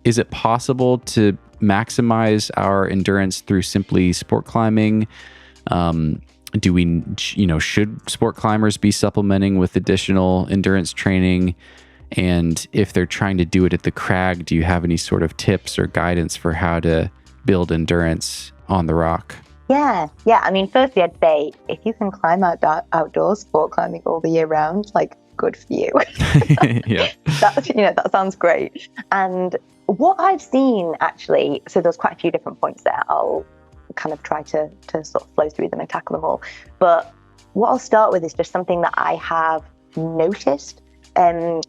is it possible to maximize our endurance through simply sport climbing? Do we, should sport climbers be supplementing with additional endurance training? And if they're trying to do it at the crag, do you have any sort of tips or guidance for how to build endurance on the rock? Yeah. I mean, firstly, I'd say if you can climb outdoors, sport climbing all the year round, like, good for you. Yeah. That sounds great. And what I've seen, actually, so there's quite a few different points there. I'll kind of try to sort of flow through them and tackle them all. But what I'll start with is just something that I have noticed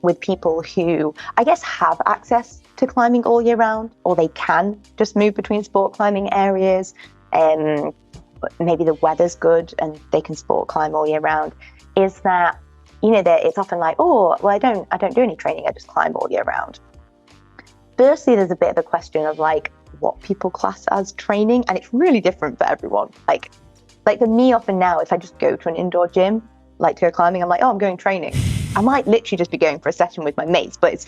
with people who, I guess, have access to climbing all year round, or they can just move between sport climbing areas. Maybe the weather's good and they can sport climb all year round, is that, it's often like, oh, well, I don't do any training, I just climb all year round. Firstly, there's a bit of a question of like what people class as training, and it's really different for everyone. Like for me, often now, if I just go to an indoor gym, like to go climbing, I'm like, oh, I'm going training. I might literally just be going for a session with my mates, but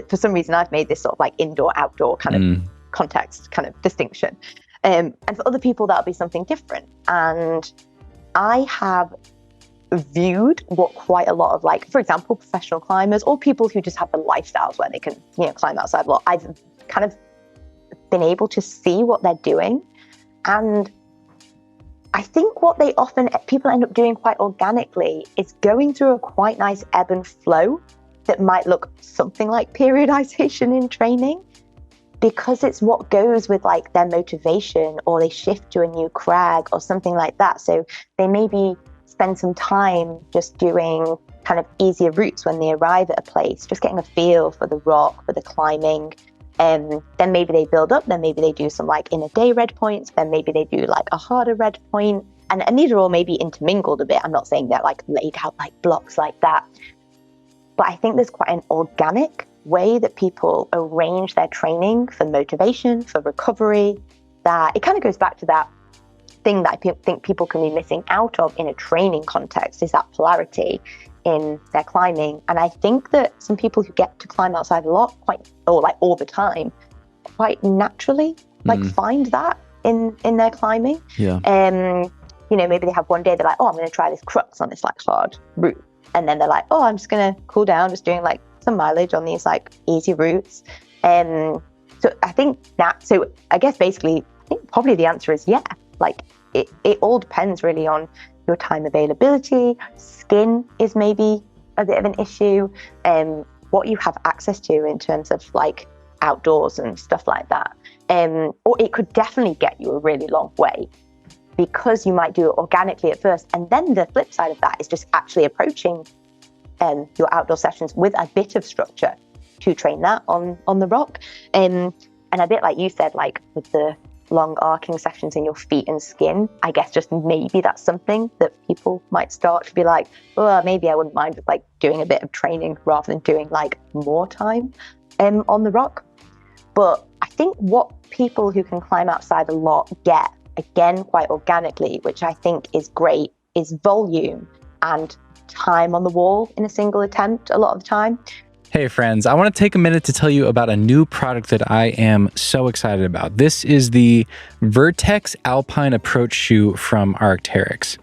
for some reason I've made this sort of like indoor outdoor kind of context kind of distinction. And for other people, that'll be something different. And I have viewed what quite a lot of, like, for example, professional climbers or people who just have the lifestyles where they can, climb outside a lot. I've kind of been able to see what they're doing. And I think what people end up doing quite organically is going through a quite nice ebb and flow that might look something like periodization in training, because it's what goes with like their motivation, or they shift to a new crag or something like that. So they maybe spend some time just doing kind of easier routes when they arrive at a place, just getting a feel for the rock, for the climbing. Then maybe they build up, then maybe they do some like in a day red points, then maybe they do like a harder red point. And these are all maybe intermingled a bit. I'm not saying they're like laid out like blocks like that. But I think there's quite an organic way that people arrange their training for motivation, for recovery, that it kind of goes back to that thing that I think people can be missing out of in a training context, is that polarity in their climbing. And I think that some people who get to climb outside a lot, all the time, quite naturally find that in their climbing. Yeah. Maybe they have one day they're like, oh, I'm going to try this crux on this like hard route, and then they're like, oh, I'm just going to cool down, just doing like some mileage on these like easy routes. So I think I guess basically, I think probably the answer is yeah. Like it all depends really on your time availability. Skin is maybe a bit of an issue, what you have access to in terms of like outdoors and stuff like that. Or it could definitely get you a really long way, because you might do it organically at first. And then the flip side of that is just actually approaching your outdoor sessions with a bit of structure to train that on the rock. And a bit like you said, like with the long arcing sessions in your feet and skin, I guess just maybe that's something that people might start to be like, oh, maybe I wouldn't mind just like doing a bit of training rather than doing like more time on the rock. But I think what people who can climb outside a lot get, again, quite organically, which I think is great, is volume and time on the wall in a single attempt a lot of the time. Hey friends, I want to take a minute to tell you about a new product that I am so excited about. This is the Vertex Alpine Approach Shoe from Arc'teryx.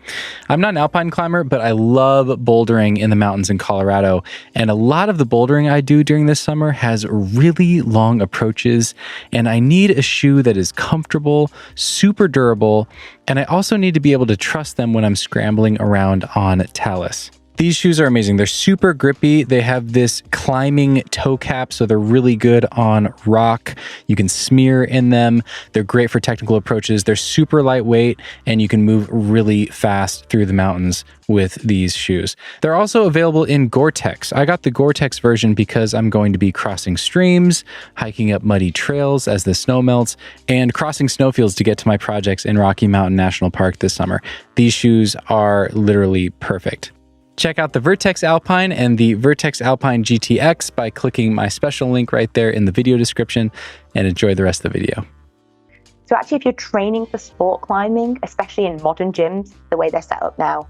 I'm not an alpine climber, but I love bouldering in the mountains in Colorado. And a lot of the bouldering I do during this summer has really long approaches. And I need a shoe that is comfortable, super durable, and I also need to be able to trust them when I'm scrambling around on talus. These shoes are amazing. They're super grippy. They have this climbing toe cap, so they're really good on rock. You can smear in them. They're great for technical approaches. They're super lightweight, and you can move really fast through the mountains with these shoes. They're also available in Gore-Tex. I got the Gore-Tex version because I'm going to be crossing streams, hiking up muddy trails as the snow melts, and crossing snowfields to get to my projects in Rocky Mountain National Park this summer. These shoes are literally perfect. Check out the Vertex Alpine and the Vertex Alpine GTX by clicking my special link right there in the video description, and enjoy the rest of the video. So actually, if you're training for sport climbing, especially in modern gyms, the way they're set up now,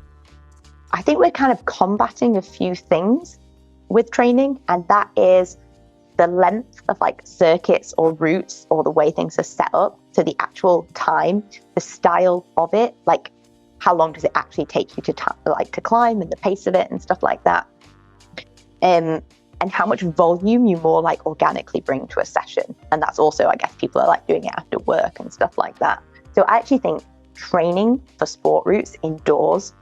I think we're kind of combating a few things with training, and that is the length of like circuits or routes or the way things are set up. So the actual time, the style of it, like how long does it actually take you to climb and the pace of it and stuff like that. And how much volume you more like organically bring to a session. And that's also, I guess, people are like doing it after work and stuff like that. So I actually think training for sport routes indoors,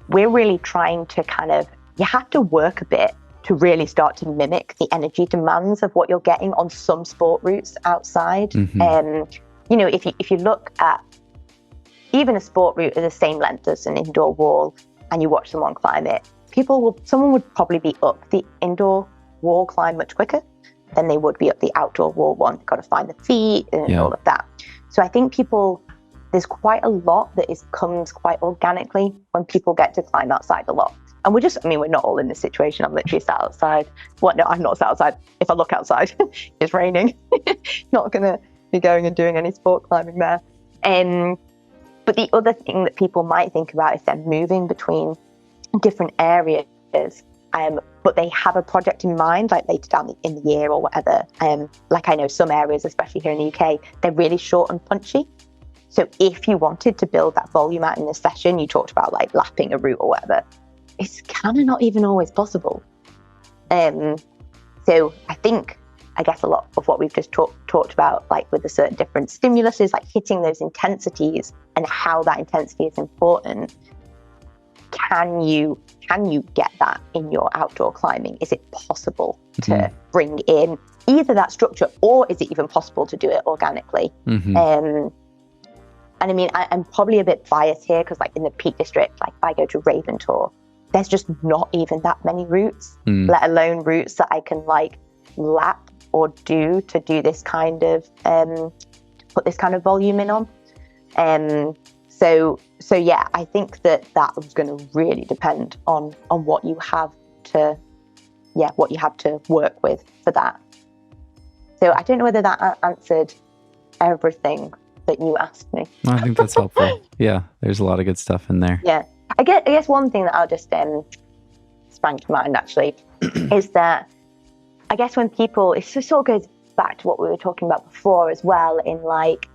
we're really trying to you have to work a bit to really start to mimic the energy demands of what you're getting on some sport routes outside. If you look at even a sport route of the same length as an indoor wall and you watch someone climb it, someone would probably be up the indoor wall climb much quicker than they would be up the outdoor wall one. You've got to find the feet and all of that. So I think there's quite a lot that comes quite organically when people get to climb outside a lot. And we're not all in this situation. I'm literally sat outside. No, I'm not sat outside. If I look outside, it's raining. Not going to be going and doing any sport climbing there. But the other thing that people might think about is they're moving between different areas, but they have a project in mind, like later down in the year or whatever. Like I know some areas, especially here in the UK, they're really short and punchy. So if you wanted to build that volume out in a session, you talked about like lapping a route or whatever, it's kind of not even always possible. So I guess a lot of what we've just talked about, like with the certain different stimuluses, like hitting those intensities and how that intensity is important. Can you get that in your outdoor climbing? Is it possible to bring in either that structure, or is it even possible to do it organically? And I mean, I'm probably a bit biased here because like in the Peak District, like if I go to Raven Tour, there's just not even that many routes, let alone routes that I can like lap or do this kind of, put this kind of volume in on. So yeah, I think that was going to really depend on what you have to work with for that. So I don't know whether that answered everything that you asked me. I think that's helpful. Yeah, there's a lot of good stuff in there. Yeah, I guess one thing that I'll just sprang to mind actually is that I guess when people, it sort of goes back to what we were talking about before as well, in like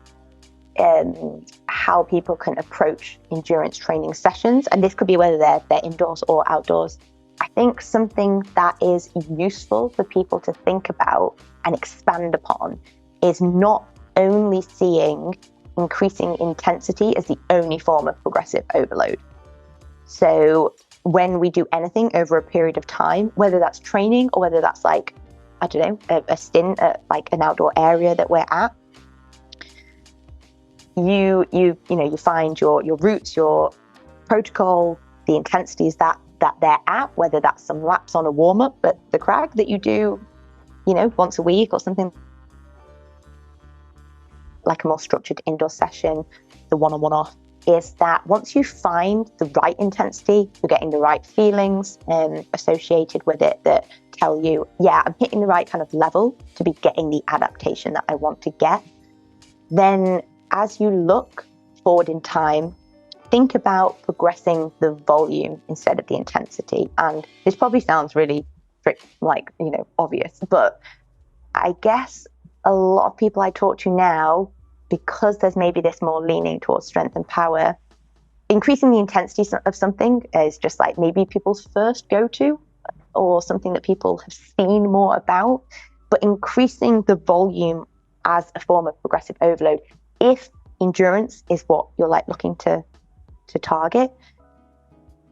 how people can approach endurance training sessions, and this could be whether they're indoors or outdoors. I think something that is useful for people to think about and expand upon is not only seeing increasing intensity as the only form of progressive overload. So when we do anything over a period of time, whether that's training or whether that's like, I don't know, a stint at like an outdoor area that we're at, you find your routes, your protocol, the intensities that they're at, whether that's some laps on a warm-up at the crag that you do, once a week or something like a more structured indoor session, the one-on-one off, is that once you find the right intensity, you're getting the right feelings associated with it that tell you, yeah, I'm hitting the right kind of level to be getting the adaptation that I want to get. Then as you look forward in time, think about progressing the volume instead of the intensity. And this probably sounds really obvious, but I guess a lot of people I talk to now, because there's maybe this more leaning towards strength and power, increasing the intensity of something is just like maybe people's first go-to or something that people have seen more about. But increasing the volume as a form of progressive overload, if endurance is what you're like looking to target,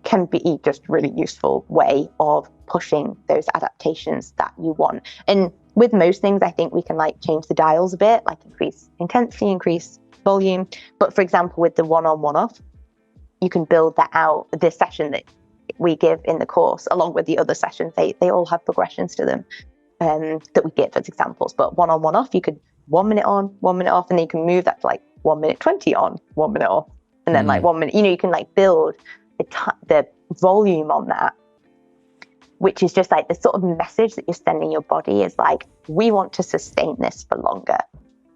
can be just really useful way of pushing those adaptations that you want. And with most things, I think we can like change the dials a bit, like increase intensity, increase volume. But for example, with the one-on-one off, you can build that out. The session that we give in the course, along with the other sessions, they all have progressions to them that we give as examples. But one-on-one off, you could 1 minute on, 1 minute off, and then you can move that to like 1 minute 20 on, 1 minute off, and then like 1 minute. You can like build the volume on that, which is just like the sort of message that you're sending your body is like, we want to sustain this for longer.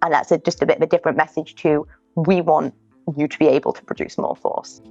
And that's just a bit of a different message to, we want you to be able to produce more force.